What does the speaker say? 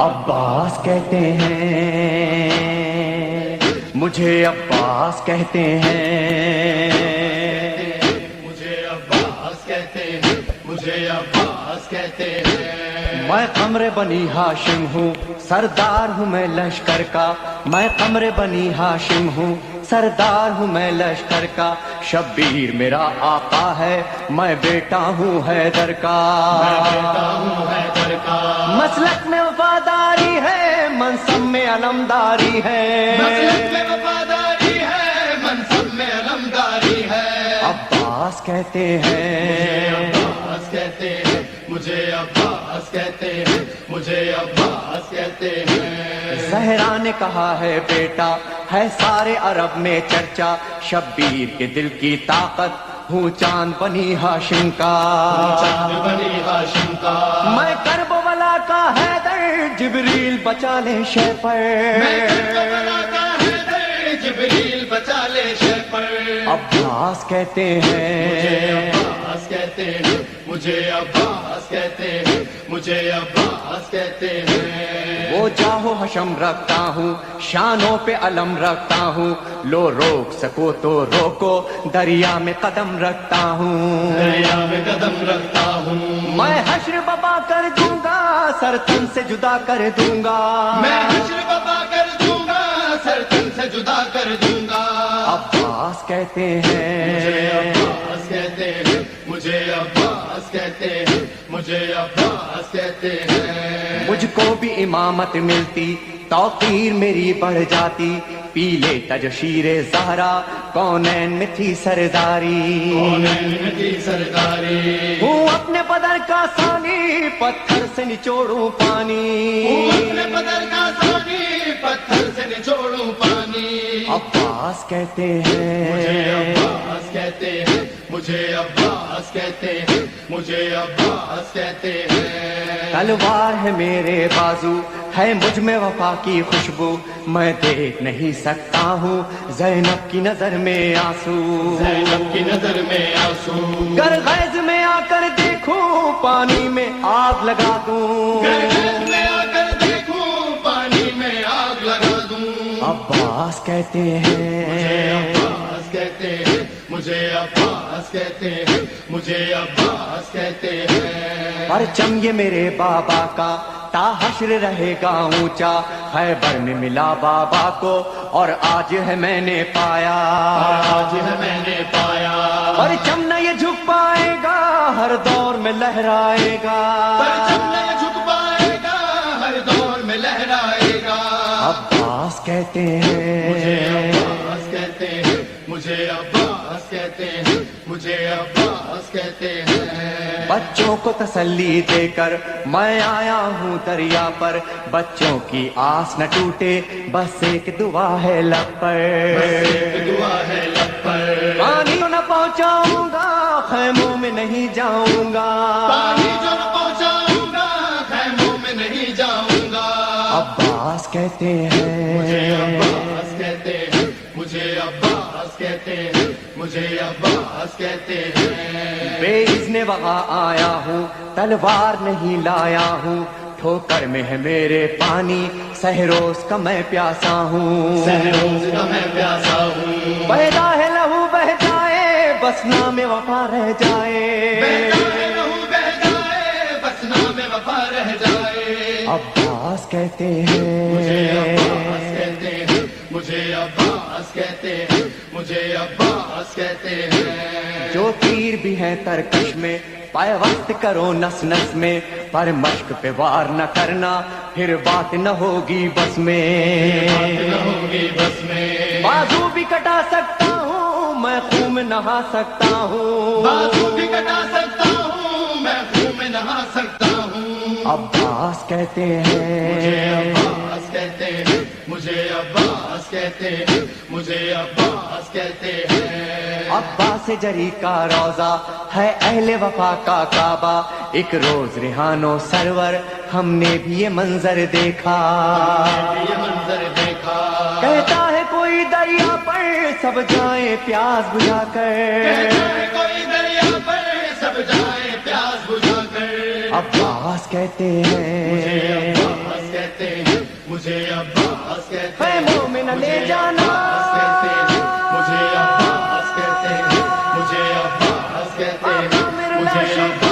عباس کہتے ہیں مجھے، عباس کہتے ہیں مجھے، عباس کہتے ہیں مجھے، عباس کہتے ہیں۔ میں قمر بنی ہاشم ہوں، سردار ہوں میں لشکر کا، میں قمر بنی ہاشم ہوں، سردار ہوں میں لشکر کا، شبیر میرا آقا ہے، میں بیٹا ہوں حیدر کا، میں بیٹا ہوں حیدر کا، مسلک میں وفاداری ہے، منصب میں علمداری ہے، مسلک میں وفاداری ہے، منصب میں علمداری ہے۔ عباس کہتے ہیں عباس کہتے ہیں مجھے، عباس کہتے ہیں مجھے، عباس کہتے ہیں۔ زہرا نے کہا ہے بیٹا ہے سارے عرب میں چرچا، شبیر کے دل کی طاقت ہوں چاند بنی ہاشم کا، چاند بنی ہاشم کا، میں کربلا کا حیدر، جبریل بچا لے شے پر، میں کربلا کا حیدر، جبریل بچا لے شے پر۔ عباس کہتے ہیں عباس کہتے ہیں مجھے، عباس کہتے ہیں مجھے، عباس کہتے ہیں۔ وہ جاہو حشم رکھتا ہوں، شانوں پہ علم رکھتا ہوں، لو روک سکو تو روکو، دریا میں قدم رکھتا ہوں، دریا میں قدم رکھتا ہوں، میں حشر بپا کر دوں گا، سر تن سے جدا کر دوں گا، میں حشر بپا کر دوں گا، سر تن سے جدا کر دوں گا۔ عباس کہتے مجھے، ہیں عباس کہتے ہیں مجھے، عباس کہتے ہیں مجھے، عباس کہتے ہیں۔ مجھ کو بھی امامت ملتی، توقیر میری بڑھ جاتی، پیلے تج شیر زہرا، کونین میں تھی سرداری، کونین میں تھی سرداری، ہوں اپنے بدر کا ثانی، پتھر سے نچوڑوں پانی، اپنے بدر کا ثانی، پتھر سے نچوڑوں پانی۔ عباس کہتے مجھے، ہیں عباس کہتے ہیں مجھے، عباس کہتے ہیں مجھے، عباس کہتے ہیں۔ تلوار ہے میرے بازو، ہے مجھ میں وفا کی خوشبو، میں دیکھ نہیں سکتا ہوں زینب کی نظر میں آنسو، زینب کی نظر میں آنسو، گر غیظ میں آ کر دیکھوں پانی میں آگ لگا دوں، گرد میں آ کر دیکھوں پانی میں آگ لگا دوں۔ عباس کہتے ہیں عباس کہتے ہیں مجھے، عباس کہتے ہیں مجھے، عباس کہتے ہیں۔ پرچم یہ میرے بابا کا تا حشر رہے گا اونچا، خیبر میں ملا بابا کو اور آج ہے میں نے پایا، آج ہے میں نے پایا، پرچم نہ یہ جھک پائے گا، ہر دور میں لہرائے گا، پرچم نہ جھک پائے گا، ہر دور میں لہرائے گا۔ عباس کہتے ہیں عباس کہتے ہیں مجھے، عباس کہتے ہیں مجھے، عباس کہتے ہیں۔ بچوں کو تسلی دے کر میں آیا ہوں دریا پر، بچوں کی آس نہ ٹوٹے، بس ایک دعا ہے لب پر، ایک دعا ہے لب پر، پانی نہ پہنچاؤں گا، خیموں میں نہیں جاؤں گا، پانی جو نہ پہنچاؤں گا، خیموں میں نہیں جاؤں گا۔ عباس کہتے ہیں عباس کہتے ہیں مجھے، عباس کہتے ہیں مجھے، عباس کہتے ہیں۔ بے اذن وہاں آیا ہوں، تلوار نہیں لایا ہوں، ٹھوکر میں ہے میرے پانی، سہروز کا میں پیاسا ہوں، سہروز کا میں پیاسا ہوں، پیدا ہے لہو بہ جائے، بس نام وفا رہ جائے، بہتا ہے لہو بہ جائے، بس نام وفا رہ جائے۔ عباس کہتے مجھے، ہیں عباس کہتے ہیں مجھے، عباس کہتے ہیں مجھے، عباس کہتے ہیں۔ جو تیر بھی ہیں ترکش میں، پائے وقت کرو نس نس میں، پر مشق پہ وار نہ کرنا، پھر بات نہ ہوگی بس میں، نہ ہوگی بس میں، بازو بھی کٹا سکتا ہوں میں، خون میں نہا سکتا ہوں، بازو بھی کٹا سکتا ہوں میں، خون میں نہا سکتا ہوں۔ عباس کہتے ہیں عباس کہتے ہیں مجھے، عباس کہتے ہیں مجھے، عباس کہتے ہیں۔ عباس جری کا روزہ ہے اہل وفا کا کعبہ، ایک روز ریحانو سرور ہم نے بھی یہ منظر دیکھا، یہ منظر دیکھا، کہتا ہے کوئی دریا پر سب جائیں پیاس بجھا کر، کہتا ہے کوئی دریا پر سب جائے پیاس بجھا کر۔ عباس کہتے ہیں عباس کہتے مجھے عباس کہتے اے ہیں مومن لے جانا مجھے عباس کہتے ہیں مجھے عباس کہتے ہیں آقا میرے مجھے لاشیں عباس